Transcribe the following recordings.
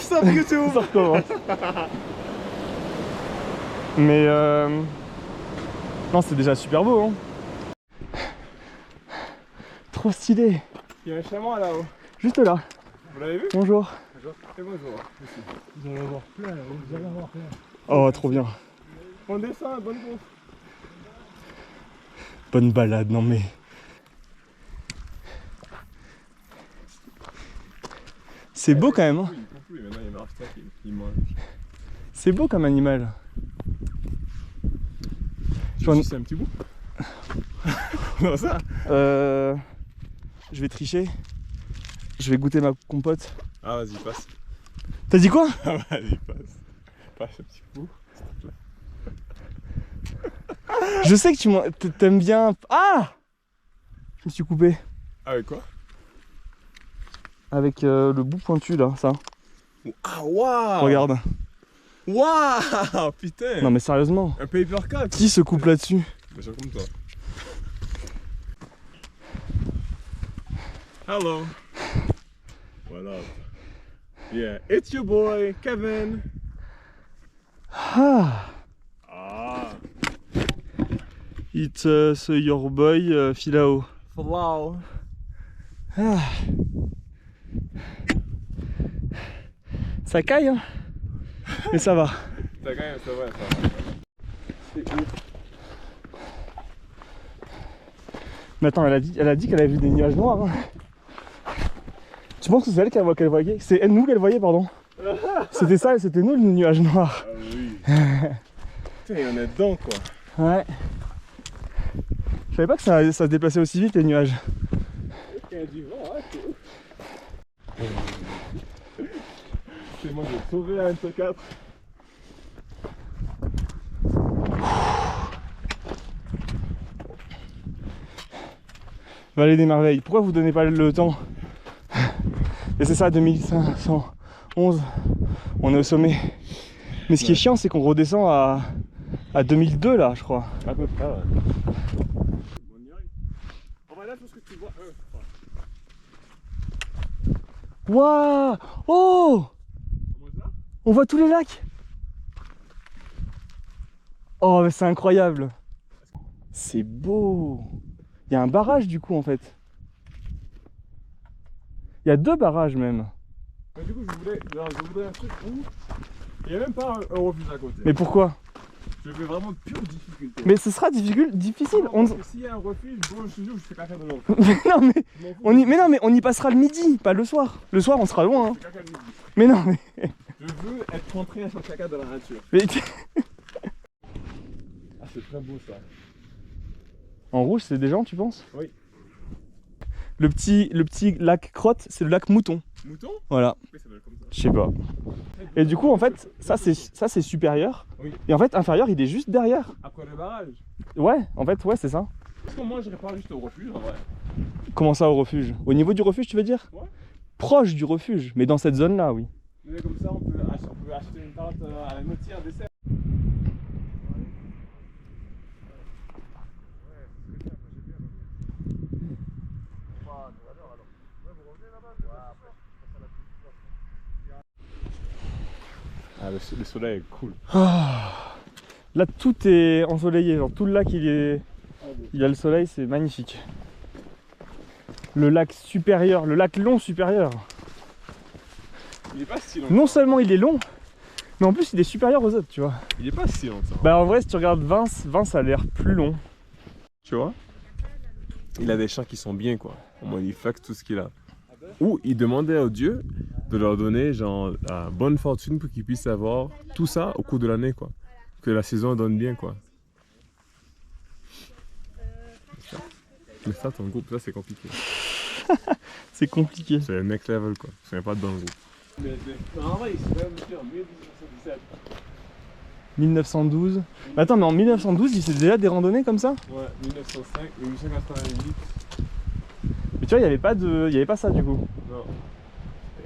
stop YouTube. Ça recommence. Mais non, c'est déjà super beau, hein. Trop stylé. Il y a un chamois là-haut. Juste là. Vous l'avez vu? Bonjour. Bonjour. Et bonjour. Ici. Vous allez avoir plein là, vous allez avoir plein. Oh, trop bien. On descend, bonne course. Bonne balade, non mais... C'est beau quand même, hein. Il ne plus, maintenant il marche ça, il mange. C'est beau comme animal. Tu veux sucer un petit bout? Non, ça. Je vais tricher. Je vais goûter ma compote. Ah, vas-y, passe. T'as dit quoi? Ah, vas-y, passe. Passe un petit bout. Je sais que t'aimes bien... Ah! Je me suis coupé. Avec quoi? Avec le bout pointu là, ça. Ah, waouh! Regarde. Waouh! Putain! Non mais sérieusement. Un paper cut! Qui se coupe là-dessus? Bah, je comme toi. Hello! What up? Yeah, it's your boy, Kevin! Ah! Ah! It's your boy Philao. Hello! Ah. Ça caille, hein? Mais ça va. T'as quand même, ça va, ça va. C'est ouf. Mais attends, elle a dit qu'elle avait vu des nuages noirs. Hein. Tu penses que c'est elle qu'elle voyait? C'est nous qu'elle voyait, pardon. C'était ça, c'était nous les nuages noirs. Ah oui. Putain, il y en a dedans quoi. Ouais. Je savais pas que ça se déplaçait aussi vite les nuages. Il y a du vent, hein, c'est ouf. C'est moi, je vais sauver un de ces quatre. Vallée des Merveilles. Pourquoi vous donnez pas le temps? Et c'est ça, 2511. On est au sommet. Mais ce qui est chiant, c'est qu'on redescend à 2002 là, je crois. À peu près, ouais. On y arrive. On va là, tout ce que tu vois. Waouh! Oh! Comment ça? On voit tous les lacs! Oh, mais c'est incroyable! C'est beau! Il y a un barrage du coup en fait. Il y a deux barrages même. Mais du coup, je voudrais un truc où il n'y a même pas un refuge à côté. Mais pourquoi? Je fais vraiment pure difficulté. Mais ce sera difficile. Non, parce que s'il y a un refuge, bon, je te jure, je fais caca dedans. non mais on y passera le midi, pas le soir. Le soir on sera loin. Hein. Je fais caca le midi. Mais non mais. Je veux être contraint à faire caca dans la nature. mais... Ah, c'est très beau ça. En rouge c'est des gens tu penses? Oui. Le petit lac Crotte, c'est le lac Mouton. Mouton? Voilà. Pourquoi ça s'appelle comme ça? Je sais pas. Et du coup en fait ça c'est supérieur. Oui. Et en fait inférieur il est juste derrière. Après le barrage. Ouais en fait ouais c'est ça. Est-ce que moi je pas juste au refuge en vrai? Comment ça au refuge? Au niveau du refuge tu veux dire? Ouais. Proche du refuge, mais dans cette zone là oui. Mais comme ça on peut acheter une tente à la moitié un dessert. Ah, le soleil est cool. Ah. Là tout est ensoleillé, genre tout le lac il a le soleil, c'est magnifique. Le lac supérieur, le lac long supérieur. Il est pas si long. Non seulement il est long, mais en plus il est supérieur aux autres, tu vois. Il est pas si long ça. Bah en vrai si tu regardes Vince a l'air plus long. Tu vois? Il a des champs qui sont bien quoi. Au moins il flex tout ce qu'il a. Ou il demandait aux dieux de leur donner genre la bonne fortune pour qu'ils puissent avoir tout ça au cours de l'année quoi. Que la saison donne bien quoi. Mais ça ton groupe ça c'est compliqué. C'est compliqué. C'est le next level quoi. Je ne pas dans le groupe. Mais en vrai il s'est même dit en 1877. 1912. Mais attends mais en 1912 il faisait déjà des randonnées comme ça? Ouais, 1905, 1888. Mais tu vois il y avait pas ça du coup. Non.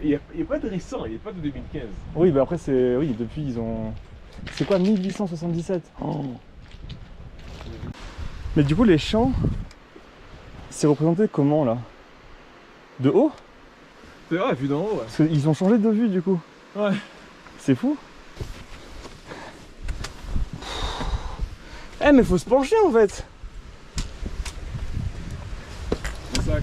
Il n'y a pas de récent, il n'y a pas de 2015. Oui bah après c'est. Oui depuis ils ont. C'est quoi 1877 oh. Mais du coup les champs, c'est représenté comment là? De haut? C'est vrai, vu d'en haut, ouais. Parce qu'ils ont changé de vue du coup. Ouais. C'est fou. Eh mais faut se pencher en fait. C'est ça.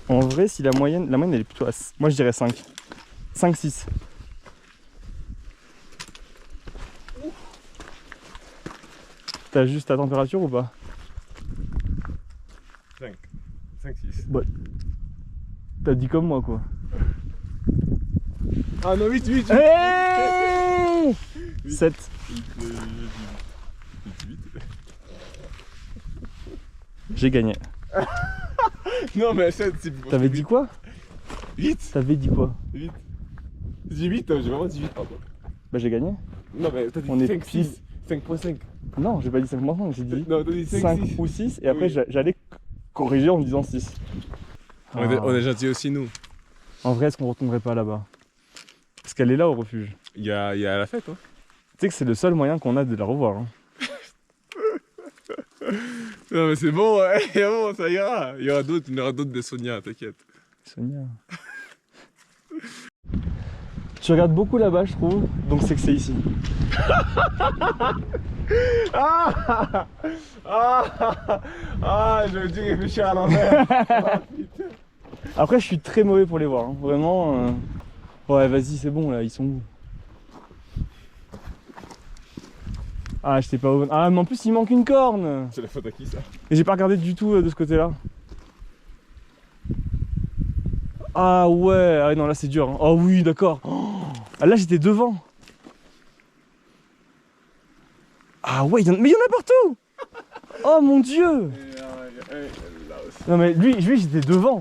En vrai, si la moyenne elle est plutôt à... Moi je dirais 5. 5, 6. T'as juste ta température ou pas? 5. 5, 6. T'as dit comme moi quoi. Ah non, 8, 8. Hey 7. 8. J'ai gagné. Non, mais 7, c'est plus. T'avais dit quoi? 8. T'avais dit quoi? 8. J'ai 8, j'ai vraiment dit 8, pardon. Bah j'ai gagné. Non, mais t'as dit On est 5, pile. 6. 5.5. Non, j'ai pas dit 5 maintenant, j'ai dit Non, t'as dit 5, 5 6. ou 6 et après Oui. j'allais corriger en disant 6. On est gentils aussi, nous. En vrai, est-ce qu'on retournerait pas là-bas? Parce qu'elle est là au refuge. Il y a la fête, hein. Tu sais que c'est le seul moyen qu'on a de la revoir. Hein. Non, mais c'est bon, ouais. Bon, ça ira. Il y aura d'autres, de Sonia, t'inquiète. Sonia. Tu regardes beaucoup là-bas, je trouve, donc c'est que c'est ici. J'aurais dû réfléchir à l'envers. Après, je suis très mauvais pour les voir, hein. Vraiment. Ouais, vas-y, c'est bon là, ils sont où? Ah, j'étais pas au... Ah, mais en plus, il manque une corne. C'est la faute à qui, ça? Et j'ai pas regardé du tout de ce côté-là. Ah ouais, ah non, là c'est dur. Hein. Oh oui, d'accord. Oh, ah, là j'étais devant. Ah ouais, mais il y en a partout. Oh mon dieu. Non mais lui j'étais devant.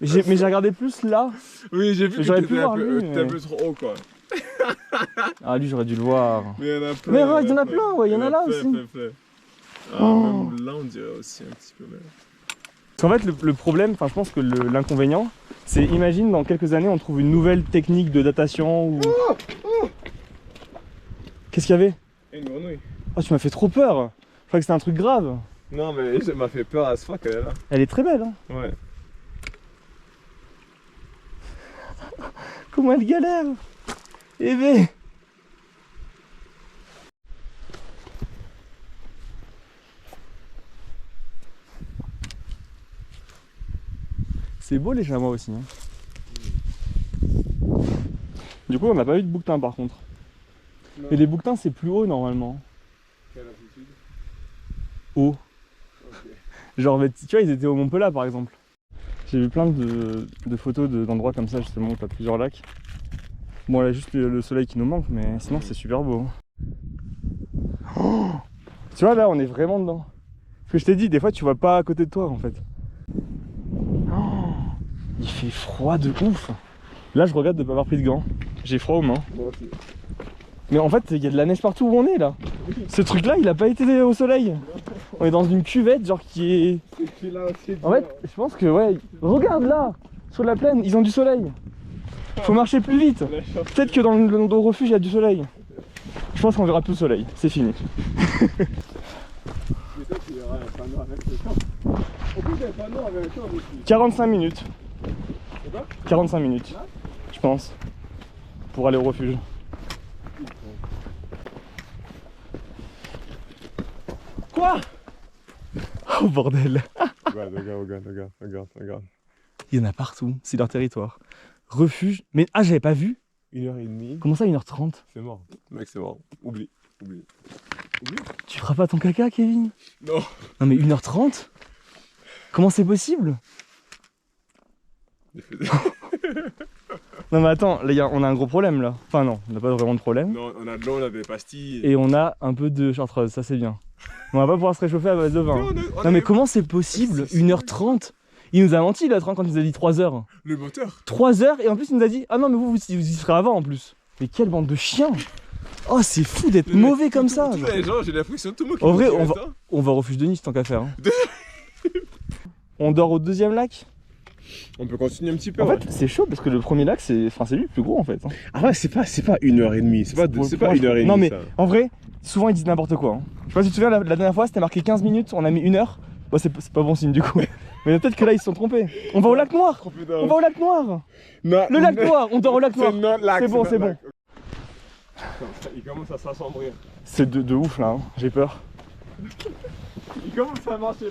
Mais j'ai regardé plus là. Oui, j'ai vu que J'aurais pu t'étais voir un lui, peu mais- trop haut, quoi. Ah lui j'aurais dû le voir. Mais il y en a plein. Mais ouais, il y en a plein, ouais, il y en a là aussi. Plein. Ah, Oh. même là, on dirait aussi un petit peu. Mais... Parce qu'en fait le problème, enfin je pense que l'inconvénient, c'est imagine dans quelques années on trouve une nouvelle technique de datation ou... Qu'est-ce qu'il y avait? Une grenouille. Oh tu m'as fait trop peur. Je croyais que c'était un truc grave. Non, mais ça m'a fait peur à ce fuck, elle est là. Elle est très belle hein. Ouais. Comment elle galère. Eh ben. C'est beau les chamois aussi. Hein. Du coup on n'a pas eu de bouquetin par contre. Non. Et les bouquetins c'est plus haut normalement. Quelle altitude? Haut. Ok. Genre tu vois ils étaient au Mont-Pelat par exemple. J'ai vu plein de photos d'endroits comme ça justement où t'as plusieurs lacs. Bon là juste le soleil qui nous manque mais sinon c'est super beau. Oh, tu vois là on est vraiment dedans. Ce que je t'ai dit, des fois tu vois pas à côté de toi en fait. Oh, il fait froid de ouf. Là je regrette de pas avoir pris de gants. J'ai froid aux mains. Moi aussi. Mais en fait il y a de la neige partout où on est là. Ce truc là il a pas été au soleil. On est dans une cuvette genre qui est... C'est là aussi. En fait je pense que ouais... Regarde là. Sur la plaine ils ont du soleil. Faut marcher plus vite. Peut-être que dans le refuge il y a du soleil. Je pense qu'on verra plus le soleil. C'est fini. Mais toi, tu verras un panneau avec le temps. Au bout d'un panneau avec le temps aussi. 45 minutes. C'est quoi? 45 minutes. Je pense. Pour aller au refuge. Quoi? Oh bordel. Regarde. Il y en a partout. C'est leur territoire. Refuge. Mais ah j'avais pas vu. 1h30. Comment ça 1h30? C'est mort. Mec, c'est mort. Oublie. Tu feras pas ton caca Kevin? Non. Non mais 1h30? Comment c'est possible? Non mais attends, les gars, on a un gros problème là. Enfin non, on n'a pas vraiment de problème. Non, on a de l'eau, on a des pastilles. Et on a un peu de chartreuse, ça c'est bien. On va pas pouvoir se réchauffer à base de vin. Non mais comment c'est possible? 1h30? Il nous a menti l'autre hein, quand il nous a dit 3h. Le moteur. 3h et en plus il nous a dit ah non mais vous y serez avant en plus. Mais quelle bande de chiens! Oh c'est fou d'être mauvais comme ça! Tous les gens, j'ai l'impression tout le monde qui En vrai, me dit ça. on va au refuge de Nice tant qu'à faire. Hein. On dort au deuxième lac? On peut continuer un petit peu. En ouais. fait c'est chaud parce que le premier lac c'est lui le plus gros en fait. Hein. Ah ouais, c'est pas 1h30. C'est pas 1h30. Non mais ça. en vrai, souvent ils disent n'importe quoi. Hein. Je sais pas si tu te souviens, la dernière fois c'était marqué 15 minutes, on a mis 1 heure. Bah c'est pas bon signe du coup. Mais peut-être que là ils se sont trompés. On va au lac Noir. On va au lac Noir. Le lac Noir, on dort au lac Noir. C'est bon, c'est bon. Il commence à s'assombrir. C'est de ouf là, hein. J'ai peur. Il commence à marcher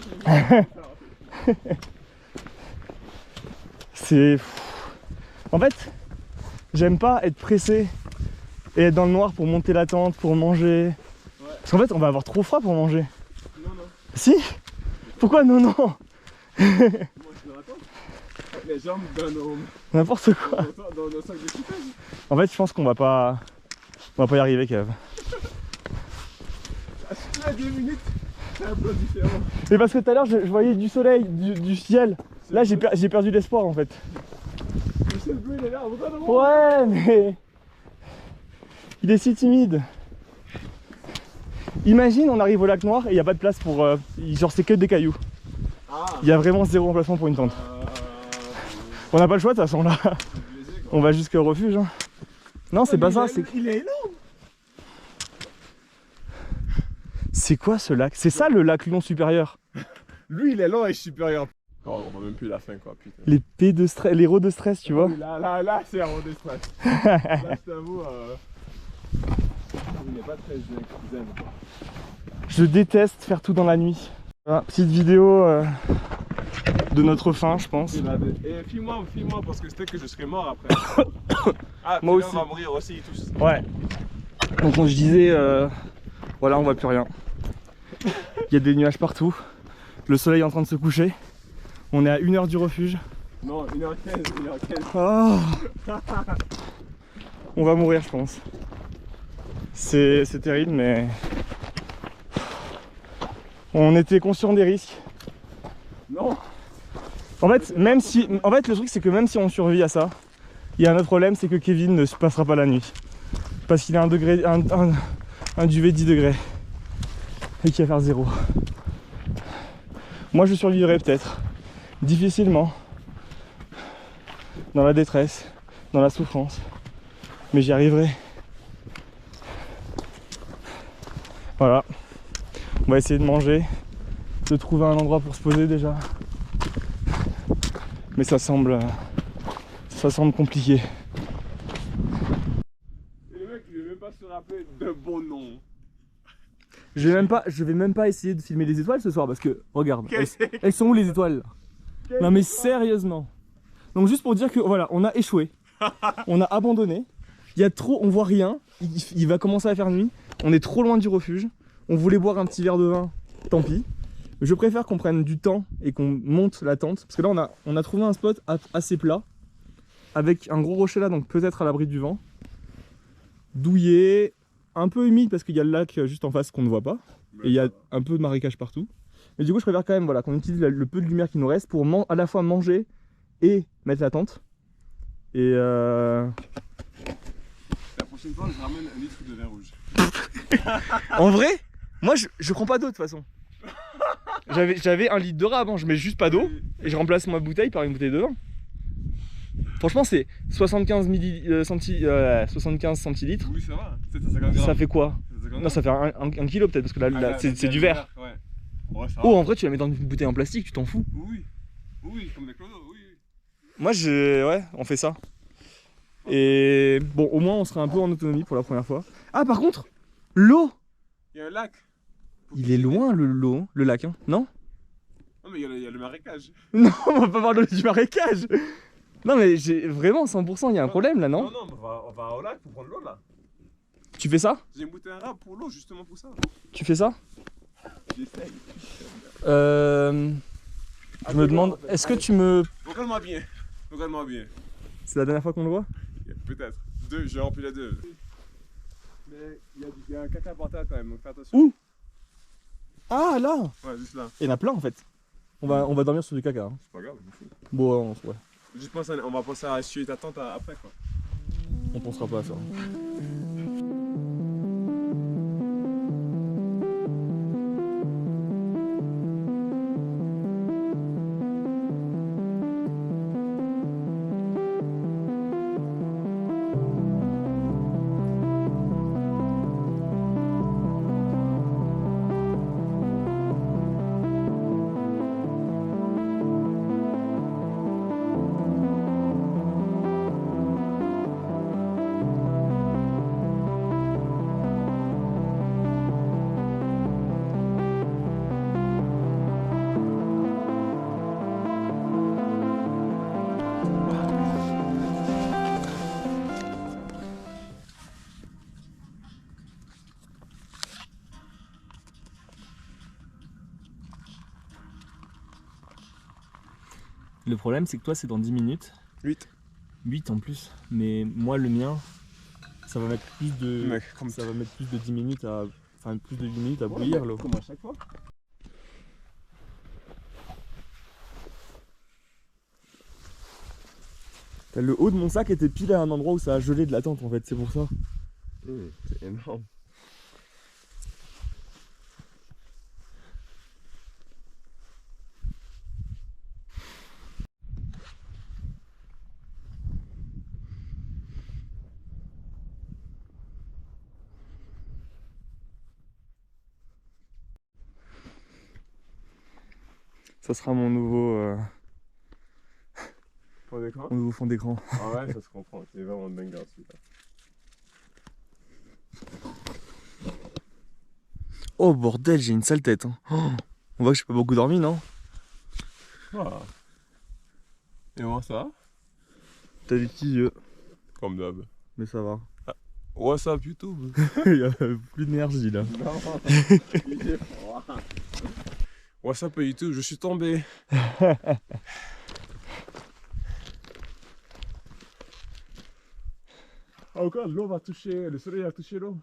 plus. C'est... En fait, j'aime pas être pressé et être dans le noir pour monter la tente, pour manger. Ouais. Parce qu'en fait, on va avoir trop froid pour manger. Non, non. Si? Pourquoi non, non? Moi, je me raconte. Les jambes dans nos... N'importe quoi. Dans nos sacs de couchage. En fait, je pense qu'on va pas... On va pas y arriver, Kev. À 2 minutes, c'est un peu différent. Mais parce que tout à l'heure, je voyais du soleil, du ciel. Là, j'ai perdu l'espoir en fait. Le ciel bleu, il est là, regarde. Ouais, mais... Il est si timide. Imagine, on arrive au lac Noir et il n'y a pas de place pour... genre, c'est que des cailloux. Il y a vraiment zéro emplacement pour une tente. On n'a pas le choix de toute façon là. On va jusqu'au refuge. Hein. Non, c'est pas ça. Il est énorme. C'est quoi ce lac? C'est ça le lac Lion supérieur? Lui, il est long et supérieur. Oh, on voit même plus la fin, quoi, putain. Les P de stress, les rots de stress, tu vois. Là, c'est un rond de stress. Là, je t'avoue, il n'est pas très zen. Je déteste faire tout dans la nuit. Voilà, petite vidéo de notre fin, je pense. Et filme-moi, parce que c'était que je serais mort après. Ah, moi aussi. On va mourir aussi, tous. Ouais. Donc, je disais, voilà, on voit plus rien. Il y a des nuages partout. Le soleil est en train de se coucher. On est à 1 heure du refuge. Non, 1h15, 1h15. Oh. On va mourir, je pense. C'est terrible, mais... On était conscient des risques. Non. En fait, le truc, c'est que même si on survit à ça, il y a un autre problème, c'est que Kevin ne se passera pas la nuit. Parce qu'il a un duvet 10 degrés. Et qu'il va faire 0. Moi, je survivrai peut-être. Difficilement. Dans la détresse, dans la souffrance. Mais j'y arriverai. Voilà. On va essayer de manger, de trouver un endroit pour se poser déjà. Mais ça semble compliqué. Et le mec, il veut même pas se rappeler de bon nom. Je vais même pas essayer de filmer les étoiles ce soir parce que, regarde, elles sont où les étoiles? Non mais sérieusement. Donc juste pour dire que voilà, on a échoué. On a abandonné. Il y a trop, on voit rien. Il va commencer à faire nuit. On est trop loin du refuge. On voulait boire un petit verre de vin, tant pis. Je préfère qu'on prenne du temps et qu'on monte la tente. Parce que là, on a trouvé un spot assez plat. Avec un gros rocher là, donc peut-être à l'abri du vent. Douillet, un peu humide parce qu'il y a le lac juste en face qu'on ne voit pas. Et il y a un peu de marécage partout. Mais du coup, je préfère quand même voilà, qu'on utilise le peu de lumière qui nous reste pour à la fois manger et mettre la tente. Et La prochaine fois, je ramène 1 litre de vin rouge. En vrai, moi je prends pas d'eau de toute façon. J'avais 1 litre de rab, je mets juste pas d'eau et je remplace ma bouteille par une bouteille de vin. Franchement, c'est 75 centilitres. Oui, ça va. 750 grammes. Ça fait quoi? 750 Non, ça fait 1 kilo peut-être parce que là c'est du verre. Ouais. Ouais, ça va. Oh, en vrai, tu la mets dans une bouteille en plastique, tu t'en fous. Oui, comme des clodos, oui. Moi, ouais, on fait ça. Et bon, au moins, on sera un peu en autonomie pour la première fois. Ah, par contre, l'eau. Il y a un lac. Il est loin le lac, hein, non? Non, mais il y a le marécage. Non, on va pas voir l'eau du marécage. Non, mais j'ai vraiment 100%, il y a un problème là, non? Non, on va au lac pour prendre l'eau là. Tu fais ça? J'ai une bouteille à rab pour l'eau, justement pour ça. Tu fais ça? J'essaye. Je me demande, est-ce que tu me... Regarde-moi bien. Regarde-moi bien. C'est la dernière fois qu'on le voit? Peut-être. J'ai rempli les 2. Mais il y a un caca par terre quand même, donc fais attention. Où? Ah, là! Ouais, juste là. Il y en a plein en fait. On va dormir sur du caca. Hein. C'est pas grave, je fous. Bon, ouais. Juste pense, on va penser à essuyer ta tente après quoi. On pensera pas à ça. Le problème, c'est que toi, c'est dans 10 minutes. 8. 8 en plus. Mais moi, le mien, ça va mettre plus de. Mec, comme ça va mettre plus de 10 minutes à. Enfin, plus de 8 minutes à bouillir l'eau. Comme à chaque fois. Le haut de mon sac était pile à un endroit où ça a gelé de la tente en fait, c'est pour ça. C'est énorme. Ça sera mon nouveau, Fond d'écran. mon nouveau fond d'écran. Ah ouais, ça se comprend. C'est vraiment banger celui-là. Oh bordel, j'ai une sale tête. Hein. Oh, on voit que j'ai pas beaucoup dormi, non? Ah. Et moi ça va? T'as des petits yeux, Comme d'hab. mais ça va. What's up YouTube? Il y a plus d'énergie là. Non, il est froid. What's up YouTube? Je suis tombé. Ah encore, l'eau va toucher, le soleil va toucher l'eau.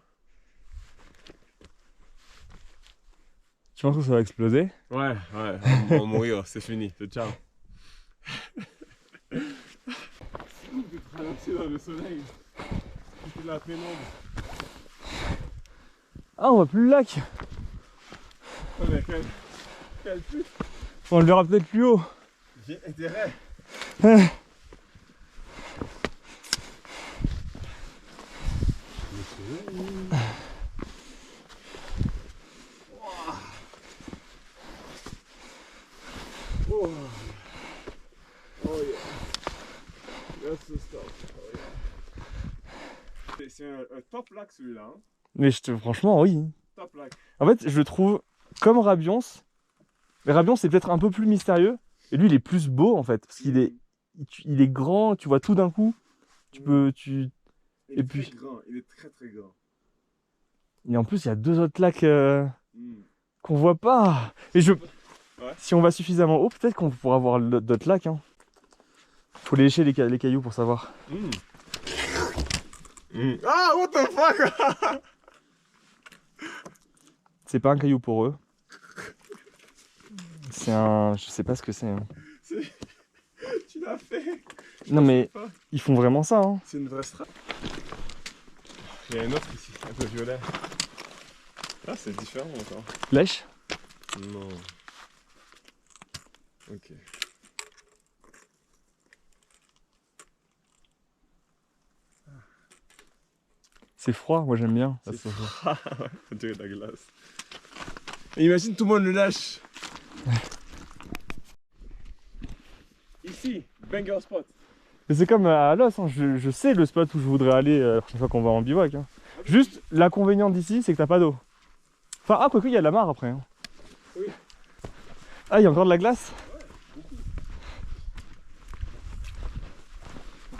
Tu penses que ça va exploser? Ouais, on va mourir, c'est fini, c'est ciao. C'est ouf de traverser dans le soleil. C'est la pénombre. Ah, on voit plus le lac. Oh, mais quel pute. On le verra peut-être plus haut. J'ai intérêt. Oh. Oh yeah. That's the stuff. Oh yeah. C'est un top lac celui-là. Hein? Mais franchement, oui. Top lac. En fait, je le trouve comme Rabions. Mais Rabions, c'est peut-être un peu plus mystérieux. Et lui, il est plus beau en fait. Parce qu'il est, il est grand, tu vois tout d'un coup. Tu peux. Il Et est puis. très grand, il est très très grand. Et en plus, il y a deux autres lacs Mm. qu'on voit pas. Et je. Ouais. Si on va suffisamment haut, peut-être qu'on pourra voir d'autres lacs. Hein. Faut lécher les cailloux pour savoir. Mm. Mm. Ah, what the fuck? C'est pas un caillou pour eux. C'est un. Je sais pas ce que c'est. Hein. Tu l'as fait. Non mais pas. ils font vraiment ça. Hein. C'est une vraie strap. Il y a un autre ici, un peu violet. Ah, c'est différent encore. Lèche. Non. Ok. C'est froid, moi j'aime bien. C'est froid. Ouais, on dirait de la glace. Et imagine tout le monde le lâche. Ici, banger spot. Mais c'est comme à Los, hein. Je sais le spot où je voudrais aller la prochaine fois qu'on va en bivouac. Hein. Juste l'inconvénient d'ici, c'est que t'as pas d'eau. Enfin, ah, quoique il y a de la mare après. Hein. Oui. Ah, il y a encore de la glace.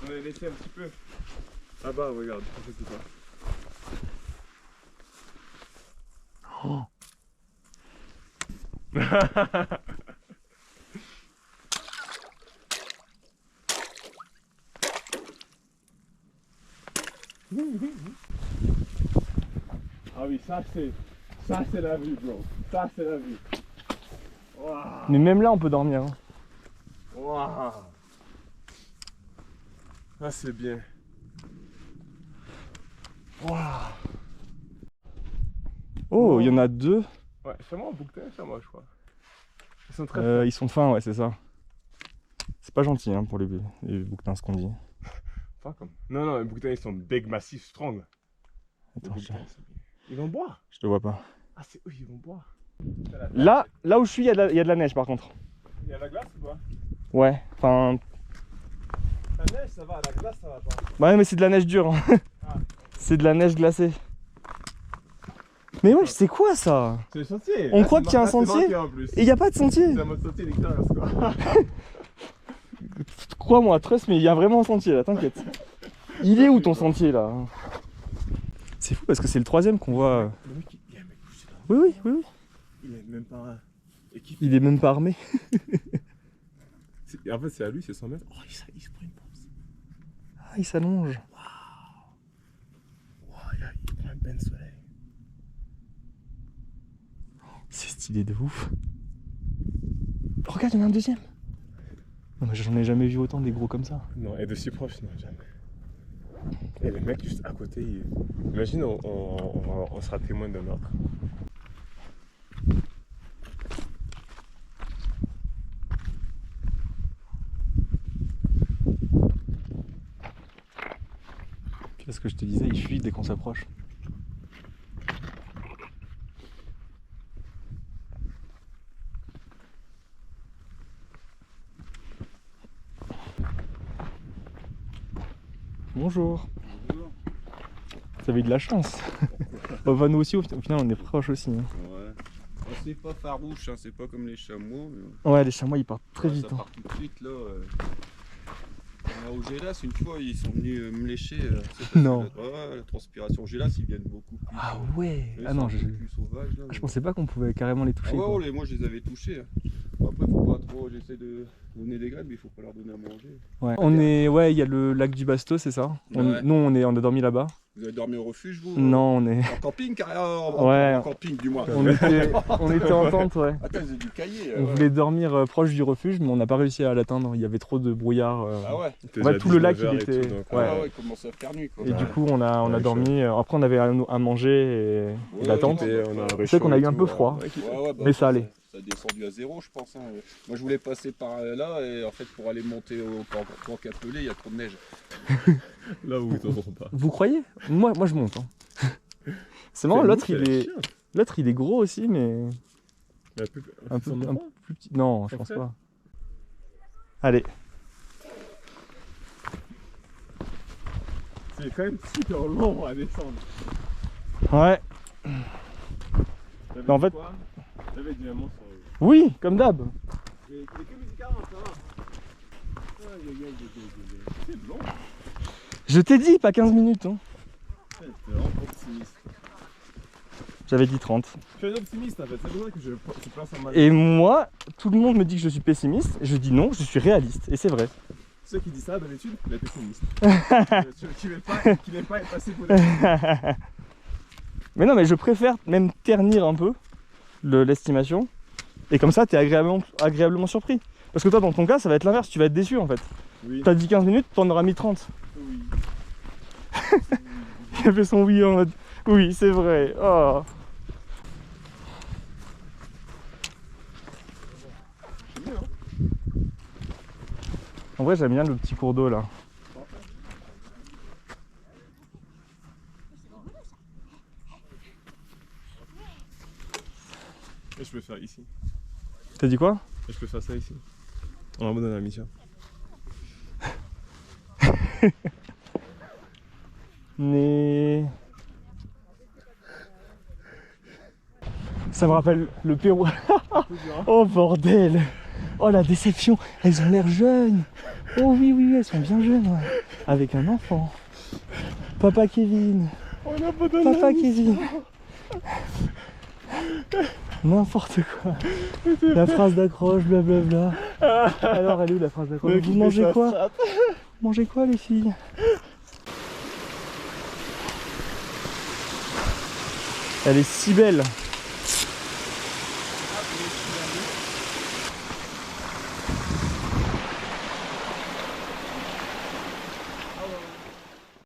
On va laisser un petit peu. Ah bah regarde, en fait c'est pas. Oh. Ah oui, ça c'est la vue, bro. Ça c'est la vue. Waouh. Mais même là, on peut dormir. Hein. Waouh. Ah c'est bien. Waouh. Oh, il y en a deux. Ouais, chez moi, bouquetin, chez moi, je crois. Ils sont très fins. Ils sont fins, ouais, c'est ça. C'est pas gentil hein, pour les bouquetins, ce qu'on dit. Pas comme. Non, non, les bouquetins, ils sont big, massifs, strong. Les Attends, bouquetins, ils sont bien. Ils vont boire. je te vois pas. Ah, c'est eux, ils vont boire. Là où je suis, il y a de la neige par contre. Il y a la glace ou pas? Ouais, enfin. La neige, ça va, la glace, ça va pas. Ouais, mais c'est de la neige dure. Hein. Ah. C'est de la neige glacée. Mais ouais, c'est quoi ça? C'est le sentier. On Là, croit c'est qu'il y a un là, c'est sentier. marqué en plus. Et il n'y a pas de sentier. C'est un mode sentier d'extérieur, quoi. Crois-moi, trust, mais il y a vraiment un sentier là, t'inquiète. Il est où ton sentier là? C'est fou parce que c'est le troisième qu'on voit. Le mec, il y a un mec couché là. Oui, oui. Il est même pas équipé. Il est même pas armé. Et en fait, c'est à lui, c'est 100 mètres. Oh, il se prend une pause. Ah, il s'allonge. Wow, il prend un bain de soleil. C'est stylé de ouf. Regarde, il y en a un deuxième. Non, mais j'en ai jamais vu autant des gros comme ça. Non, et de si proche, non, jamais. Et le mec juste à côté, imagine, on sera témoin d'un meurtre. Qu'est-ce que je te disais, il fuit dès qu'on s'approche. Bonjour. Bonjour. Vous avez eu de la chance. Bah, nous aussi, au final, on est proches aussi. Hein. Ouais. Oh, c'est pas farouche, hein, c'est pas comme les chameaux. Mais... Ouais, les chamois, ils partent très Ouais, vite. Ça Hein. part tout de suite là. Au Gélas, une fois, ils sont venus me lécher. Non. La transpiration au Gélas, ils viennent beaucoup plus. Ah ouais. Eux, Ah ils non, sont je... plus sauvages. Là, je pensais pas qu'on pouvait carrément les toucher. Ah Quoi. ouais, moi je les avais touchés. Hein. Bon, après, faut pas trop. J'essaie de donner des graines, mais il faut pas leur donner à manger. Ouais. On est, ouais, il y a le lac du Basto, c'est ça. Ouais. Nous, on a dormi là-bas. Vous avez dormi au refuge, vous Non, on est. En camping, carrément. Ouais. En camping, du moins. On était en tente, ouais. Attends, vous avez du cahier. On voulait dormir proche du refuge, mais on n'a pas réussi à l'atteindre. Il y avait trop de brouillard. Ah ouais. En fait, tout le lac, il était. Ouais, il commence à faire nuit. Quoi. Et du coup, on a Ouais, dormi. Après, on avait à manger et la tente. C'est qu'on a eu un peu froid. Ouais, bah, Mais ça allait. Ça a descendu à 0, je pense. Hein. Moi, je voulais passer par là et en fait, pour aller monter au camp Capelé, il y a trop de neige. Là où ils t'entendront pas. Vous croyez moi, je monte. Hein. C'est marrant, l'autre il est gros aussi, mais un peu plus petit. Non, je pense pas. Allez. C'est quand même super long à descendre. Ouais. En fait. J'avais dit un mot sur. Oui, comme d'hab. Mais que musique 40, ça va. C'est long. Je t'ai dit, pas 15 minutes. Hein. T'es vraiment optimiste. J'avais dit 30. Je suis un optimiste en fait, c'est pour ça que je place en mal. Et moi, tout le monde me dit que je suis pessimiste. Et je dis non, je suis réaliste. Et c'est vrai. Ceux qui disent ça d'habitude, il est pessimiste. Qui n'est pas passé pour les. Mais non, mais je préfère même ternir un peu l'estimation. Et comme ça, t'es agréablement surpris. Parce que toi, dans ton cas, ça va être l'inverse. Tu vas être déçu en fait. Oui. T'as dit 15 minutes, t'en auras mis 30. Oui. Il a fait son oui en mode oui, c'est vrai. Oh. C'est mieux, hein. En vrai, j'aime bien le petit cours d'eau là. Et je peux faire ici. T'as dit quoi? Et je peux faire ça ici. On va me donner la mission. Mais ça me rappelle le Pérou. Oh bordel. Oh la déception. Elles ont l'air jeunes. Oh oui, elles sont bien jeunes. Ouais. Avec un enfant. Papa Kevin. Papa Kevin. N'importe quoi. La phrase d'accroche, blablabla. Alors elle est où la phrase d'accroche? Vous mangez quoi? Mangez quoi les filles? Elle est si belle.